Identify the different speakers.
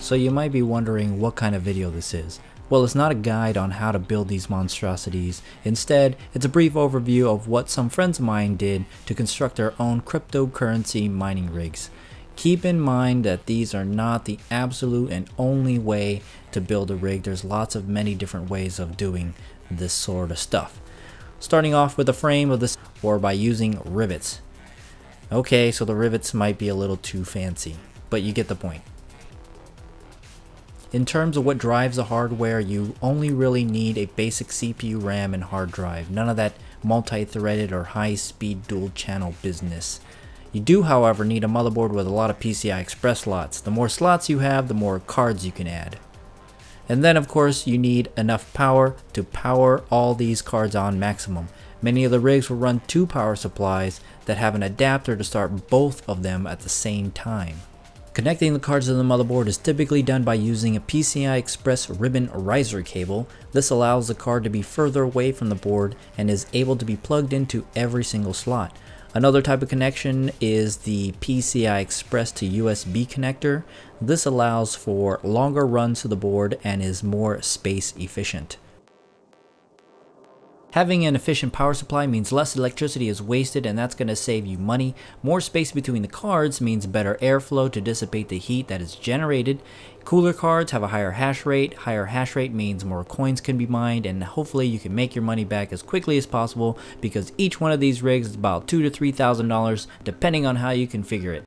Speaker 1: So you might be wondering what kind of video this is. Well, it's not a guide on how to build these monstrosities. Instead, it's a brief overview of what some friends of mine did to construct their own cryptocurrency mining rigs. Keep in mind that these are not the absolute and only way to build a rig. There's many different ways of doing this sort of stuff. Starting off with the frame of this, or by using rivets. Okay, so the rivets might be a little too fancy, but you get the point. In terms of what drives the hardware, you only really need a basic CPU, RAM, and hard drive. None of that multi-threaded or high-speed dual-channel business. You do, however, need a motherboard with a lot of PCI Express slots. The more slots you have, the more cards you can add. And then, of course, you need enough power to power all these cards on maximum. Many of the rigs will run 2 power supplies that have an adapter to start both of them at the same time. Connecting the cards to the motherboard is typically done by using a PCI Express ribbon riser cable. This allows the card to be further away from the board and is able to be plugged into every single slot. Another type of connection is the PCI Express to USB connector. This allows for longer runs to the board and is more space efficient. Having an efficient power supply means less electricity is wasted, and that's going to save you money. More space between the cards means better airflow to dissipate the heat that is generated. Cooler cards have a higher hash rate. Higher hash rate means more coins can be mined, and hopefully you can make your money back as quickly as possible, because each one of these rigs is about $2,000 to $3,000 depending on how you configure it.